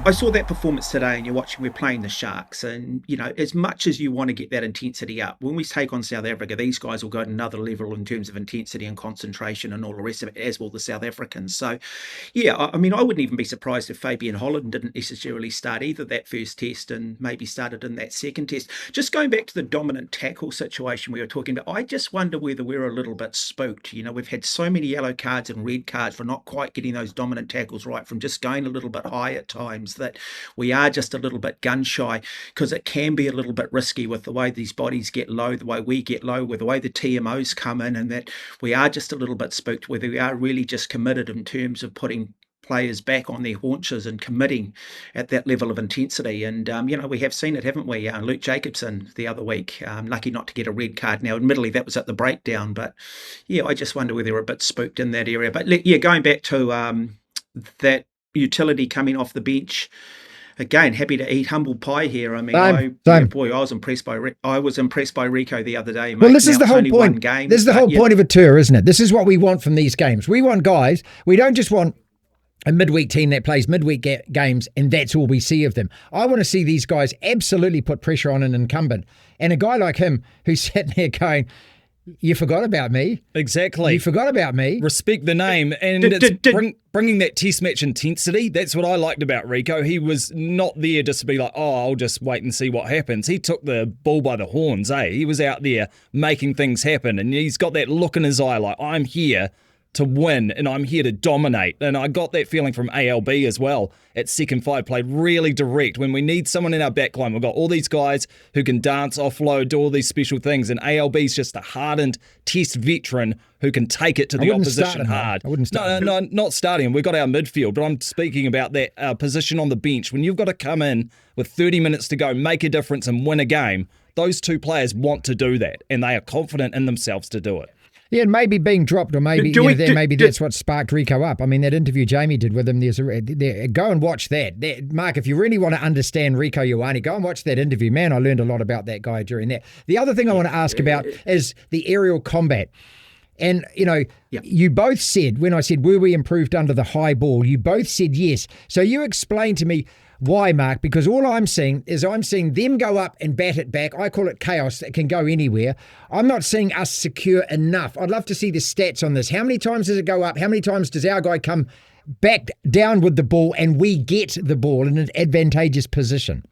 I saw that performance today, and we're playing the Sharks, and as much as you want to get that intensity up, when we take on South Africa, these guys will go to another level in terms of intensity and concentration and all the rest of it, as will the South Africans. So, yeah, I mean, I wouldn't even be surprised if Fabian Holland didn't necessarily start either that first test and maybe started in that second test. Just going back to the dominant tackle situation we were talking about, I just wonder whether we're a little bit spooked. We've had so many yellow cards and red cards for not quite getting those dominant tackles right, from just going a little bit high at times, that we are just a little bit gun shy, because it can be a little bit risky with the way these bodies get low, the way we get low, with the way the TMOs come in, and that we are just a little bit spooked, whether we are really just committed in terms of putting players back on their haunches and committing at that level of intensity. And, we have seen it, haven't we? Luke Jacobson the other week, lucky not to get a red card. Now, admittedly, that was at the breakdown, but yeah, I just wonder whether we're a bit spooked in that area. But yeah, going back to that utility coming off the bench, again, happy to eat humble pie here. I mean, boy, I was impressed by Rieko the other day, mate. Well, this is the whole point. This is the whole point of a tour, isn't it? This is what we want from these games. We want guys. We don't just want a midweek team that plays midweek games and that's all we see of them. I want to see these guys absolutely put pressure on an incumbent. And a guy like him who's sitting there going, you forgot about me. Exactly. You forgot about me. Respect the name. And bringing that test match intensity, that's what I liked about Rieko. He was not there just to be like, I'll just wait and see what happens. He took the bull by the horns, eh? He was out there making things happen. And he's got that look in his eye like, I'm here to win and I'm here to dominate. And I got that feeling from ALB as well. At second five, played really direct. When we need someone in our backline, we've got all these guys who can dance, offload, do all these special things. And ALB's just a hardened test veteran who can take it to the opposition hard. I wouldn't start him. No, not starting him. We've got our midfield, but I'm speaking about that position on the bench. When you've got to come in with 30 minutes to go, make a difference and win a game, those two players want to do that and they are confident in themselves to do it. Yeah, and maybe being dropped, or maybe that's what sparked Rieko up. I mean, that interview Jamie did with him, go and watch that. Mark, if you really want to understand Rieko Ioane, go and watch that interview. Man, I learned a lot about that guy during that. The other thing I want to ask about is the aerial combat. And, you both said, when I said, were we improved under the high ball, you both said yes. So you explained to me why, Mark, because all I'm seeing them go up and bat it back. I call it chaos. It can go anywhere. I'm not seeing us secure enough. I'd love to see the stats on this. How many times does it go up? How many times does our guy come back down with the ball and we get the ball in an advantageous position?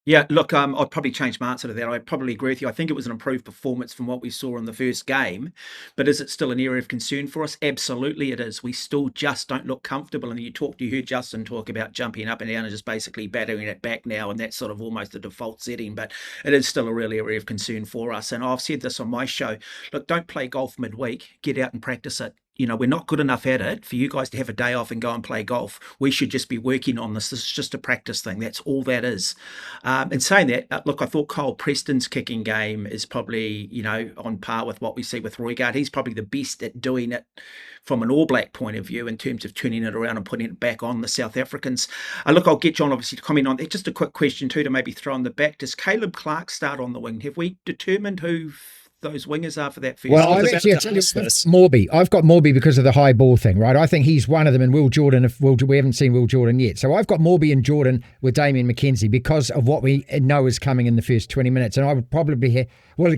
Yeah, look, I'd probably change my answer to that. I probably agree with you. I think it was an improved performance from what we saw in the first game, but is it still an area of concern for us? Absolutely it is. We still just don't look comfortable. And you heard Justin talk about jumping up and down and just basically battering it back now, and that's sort of almost the default setting, but it is still a real area of concern for us. And I've said this on my show, look, don't play golf midweek, get out and practice it. We're not good enough at it for you guys to have a day off and go and play golf. We should just be working on this. This is just a practice thing. That's all that is. And saying that, look, I thought Kyle Preston's kicking game is probably, on par with what we see with Roygaard. He's probably the best at doing it from an All Black point of view in terms of turning it around and putting it back on the South Africans. Look, I'll get John obviously to comment on that. Just a quick question too to maybe throw on the back. Does Caleb Clark start on the wing? Have we determined who those wingers are for that first? Well, I've actually Morby. I've got Morby because of the high ball thing, right? I think he's one of them, and Will Jordan, we haven't seen Will Jordan yet. So I've got Morby and Jordan with Damien McKenzie because of what we know is coming in the first 20 minutes. And I would probably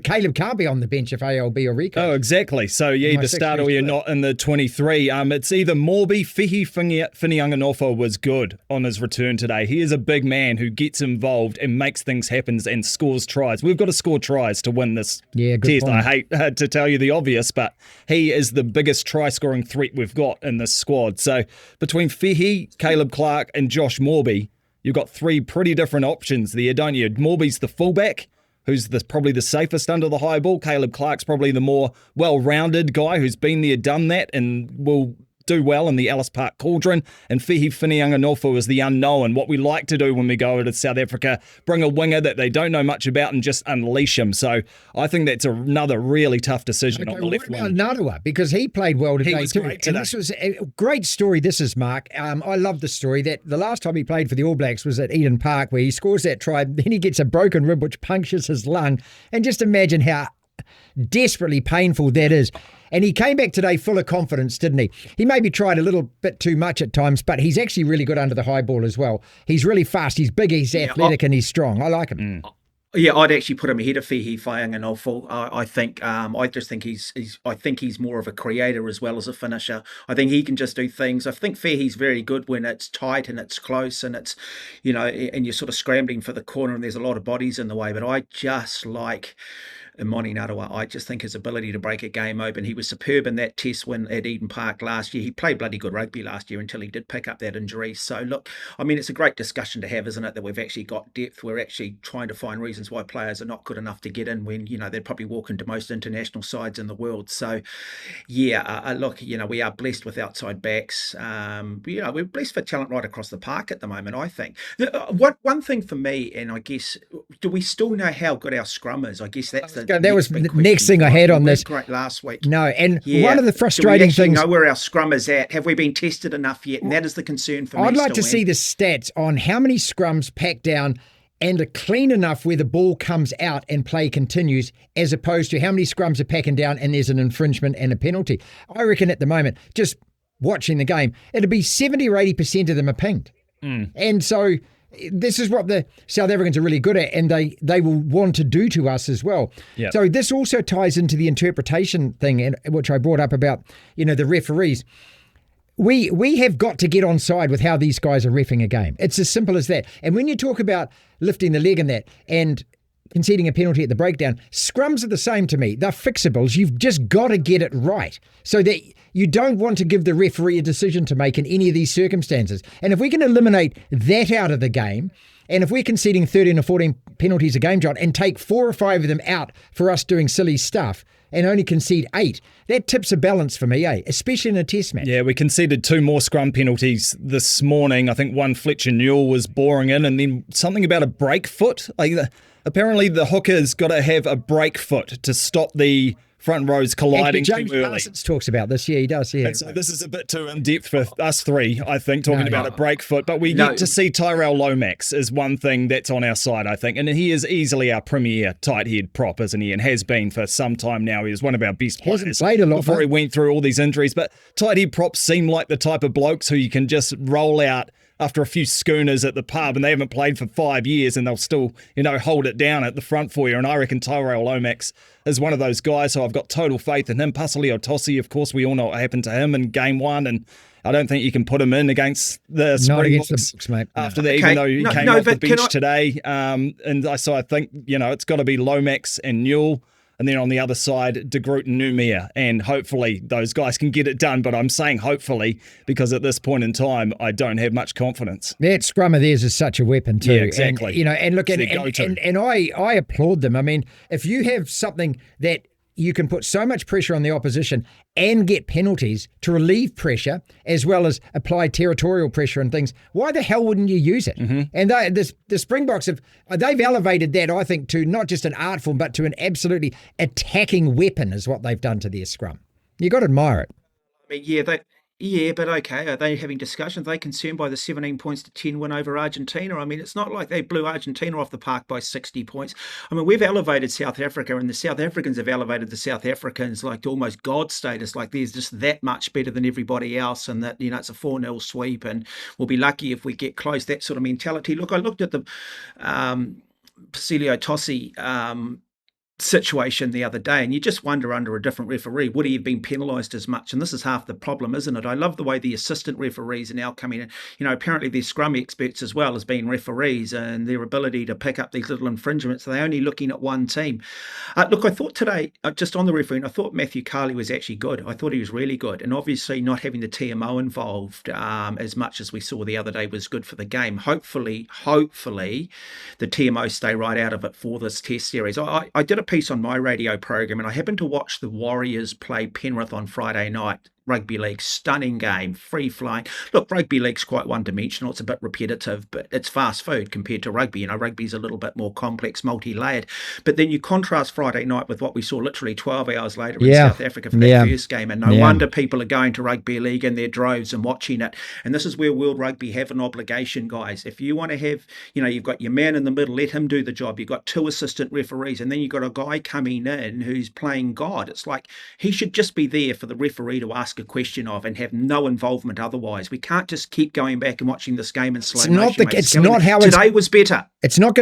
Caleb can't be on the bench if ALB or Rieko. Oh, exactly. So you either start or you're not in the 23. It's either Morby. Fihi Whinianganofo was good on his return today. He is a big man who gets involved and makes things happen and scores tries. We've got to score tries to win this test. I hate to tell you the obvious, but he is the biggest try-scoring threat we've got in this squad. So between Fihi, Caleb Clark and Josh Morby, you've got three pretty different options there, don't you? Morby's the fullback, who's probably the safest under the high ball. Caleb Clark's probably the more well-rounded guy who's been there, done that, and will do well in the Ellis Park Cauldron. And Fihi Whinianganofo is the unknown. What we like to do when we go over to South Africa, bring a winger that they don't know much about and just unleash him. So I think that's another really tough decision on the left wing. What about Narawa? Because he played well today. He was great today. And this was a great story. This is Mark. I love the story that the last time he played for the All Blacks was at Eden Park, where he scores that try. Then he gets a broken rib which punctures his lung. And just imagine how desperately painful that is. And he came back today full of confidence, didn't he? He maybe tried a little bit too much at times, but he's actually really good under the high ball as well. He's really fast, he's big, he's athletic, and he's strong. I like him. Yeah, I'd actually put him ahead of Fehi Whaianganofo. I just think he's more of a creator as well as a finisher. I think he can just do things. I think Fehi's very good when it's tight and it's close and it's, and you're sort of scrambling for the corner and there's a lot of bodies in the way. But I just like Moni Narawa. I just think his ability to break a game open. He was superb in that test win at Eden Park last year. He played bloody good rugby last year until he did pick up that injury. So look, I mean, it's a great discussion to have, isn't it? That we've actually got depth. We're actually trying to find reasons why players are not good enough to get in when, they'd probably walk into most international sides in the world. So yeah, look, we are blessed with outside backs. We're blessed for talent right across the park at the moment, I think. One thing for me, and I guess, do we still know how good our scrum is? I guess that's that was the next thing I had on this. Great last week. No, and one of the frustrating things. Know where our scrum is at? Have we been tested enough yet? And that is the concern for me. I'd like to see the stats on how many scrums pack down and are clean enough where the ball comes out and play continues, as opposed to how many scrums are packing down and there's an infringement and a penalty. I reckon at the moment, just watching the game, it'll be 70 or 80% of them are pinged. And so this is what the South Africans are really good at, and they will want to do to us as well. Yep. So this also ties into the interpretation thing, and which I brought up about, the referees. We have got to get on side with how these guys are reffing a game. It's as simple as that. And when you talk about lifting the leg in that and conceding a penalty at the breakdown, scrums are the same to me. They're fixables. You've just got to get it right so that you don't want to give the referee a decision to make in any of these circumstances. And if we can eliminate that out of the game, and if we're conceding 13 or 14 penalties a game, John, and take 4 or 5 of them out for us doing silly stuff and only concede 8, that tips a balance for me, especially in a test match. Yeah, we conceded 2 more scrum penalties this morning. I think one Fletcher Newell was boring in, and then something about a break foot. Apparently the hooker's got to have a break foot to stop the front rows colliding too early. James Parsons talks about this. Yeah, he does. Yeah. And so this is a bit too in-depth for us three, I think, talking about a break foot. But we get to see Tyrell Lomax is one thing that's on our side, I think. And he is easily our premier tight head prop, isn't he? And has been for some time now. He was one of our best players. Hasn't played a lot before he went through all these injuries. But tight head props seem like the type of blokes who you can just roll out after a few schooners at the pub, and they haven't played for 5 years, and they'll still, hold it down at the front for you. And I reckon Tyrell Lomax is one of those guys, so I've got total faith in him. Pasali Otosi, of course, we all know what happened to him in game 1, and I don't think you can put him in against the Springboks mate. after that, even though he came off the bench today. So I think, it's got to be Lomax and Newell. And then on the other side, De Groot and Numia. And hopefully those guys can get it done. But I'm saying hopefully because at this point in time, I don't have much confidence. That scrum of theirs is such a weapon too. Yeah, exactly. And look, and I applaud them. I mean, if you have something that you can put so much pressure on the opposition and get penalties to relieve pressure as well as apply territorial pressure and things, why the hell wouldn't you use it? Mm-hmm. And the Springboks they've elevated that, I think, to not just an art form, but to an absolutely attacking weapon is what they've done to their scrum. You got to admire it. I mean, yeah, but okay, are they having discussions? Are they concerned by the 17 points to 10 win over Argentina? I mean, it's not like they blew Argentina off the park by 60 points. I mean, we've elevated South Africa, and the South Africans have elevated the South Africans like to almost God status, like there's just that much better than everybody else, and that, it's a 4-0 sweep, and we'll be lucky if we get close, that sort of mentality. Look, I looked at the Pasilio Tossi situation the other day, and you just wonder, under a different referee, would he have been penalised as much? And this is half the problem, isn't it? I love the way the assistant referees are now coming in. Apparently they're scrum experts as well as being referees, and their ability to pick up these little infringements. They're only looking at one team. Look, I thought today, just on the refereeing, I thought Matthew Carley was actually good. I thought he was really good, and obviously not having the TMO involved as much as we saw the other day was good for the game. Hopefully the TMO stay right out of it for this test series. I did a piece on my radio program, and I happened to watch the Warriors play Penrith on Friday night. rugby league. Stunning game, free flying. Look, rugby league's quite one-dimensional. It's a bit repetitive, but it's fast food compared to rugby. You know, rugby's a little bit more complex, multi-layered. But then you contrast Friday night with what we saw literally 12 hours later in South Africa for that first game. And no wonder people are going to rugby league in their droves and watching it. And this is where World Rugby have an obligation, guys. If you want to have, you know, you've got your man in the middle, let him do the job. You've got 2 assistant referees, and then you've got a guy coming in who's playing God. It's like he should just be there for the referee to ask a question of and have no involvement otherwise. We can't just keep going back and watching this game in slow motion. Today was better. It's not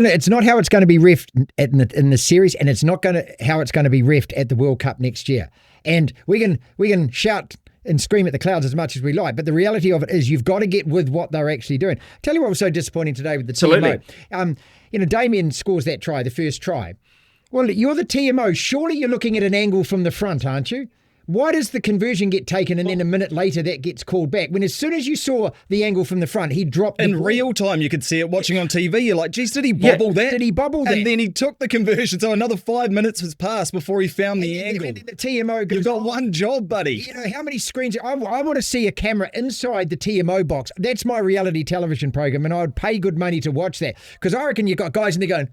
how it's going to be reffed in the series, and it's not how it's going to be reffed at the World Cup next year. And we can shout and scream at the clouds as much as we like, but the reality of it is you've got to get with what they're actually doing. Tell you what was so disappointing today with the TMO. You know, Damien scores that try, the first try. Well, you're the TMO. Surely you're looking at an angle from the front, aren't you? Why does the conversion get taken and then a minute later that gets called back? When as soon as you saw the angle from the front, he dropped in real time. You could see it watching on TV. You're like, geez, did he bobble that? Did he bobble that? And then he took the conversion. So another 5 minutes has passed before he found the angle. And the TMO goes, you've got one job, buddy. You know, how many screens? I want to see a camera inside the TMO box. That's my reality television program, and I would pay good money to watch that, because I reckon you've got guys and they're going,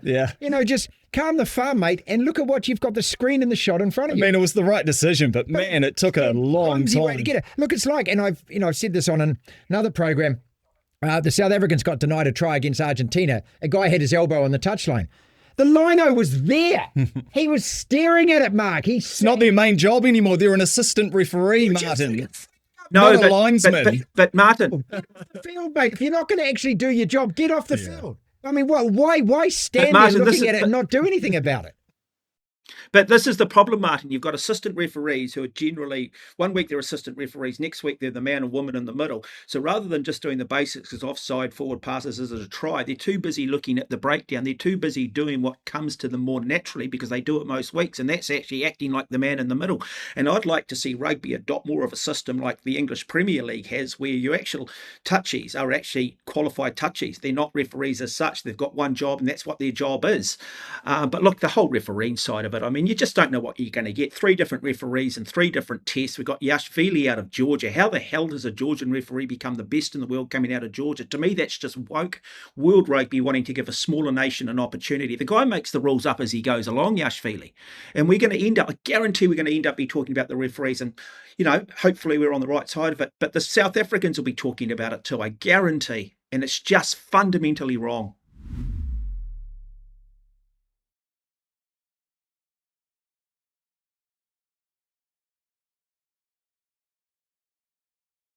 yeah. You know, just calm the farm, mate, and look at what you've got, the screen and the shot in front of you. I mean, it was the right decision, but man, it took a long time. Way to get it. Look, it's like, and I've said this on another program, the South Africans got denied a try against Argentina. A guy had his elbow on the touchline. The lino was there. He was staring at it, Mark. It's not their main job anymore. They're an assistant referee, Martin. No, not a linesman. But Martin. Field, mate, if you're not going to actually do your job, get off the field. I mean, why stand there looking at it and not do anything about it? But this is the problem, Martin. You've got assistant referees who are generally, one week they're assistant referees, next week they're the man and woman in the middle. So rather than just doing the basics as offside, forward passes as a try, they're too busy looking at the breakdown. They're too busy doing what comes to them more naturally, because they do it most weeks, and that's actually acting like the man in the middle. And I'd like to see rugby adopt more of a system like the English Premier League has, where your actual touchies are actually qualified touchies. They're not referees as such. They've got one job, and that's what their job is. But look, the whole refereeing side of it, I mean, you just don't know what you're going to get. 3 different referees and 3 different tests. We've got Yashvili out of Georgia. How the hell does a Georgian referee become the best in the world coming out of Georgia? To me, that's just woke world rugby wanting to give a smaller nation an opportunity. The guy makes the rules up as he goes along, Yashvili. And we're going to end up, I guarantee we're going to end up be talking about the referees, and, you know, hopefully we're on the right side of it. But the South Africans will be talking about it too, I guarantee. And it's just fundamentally wrong.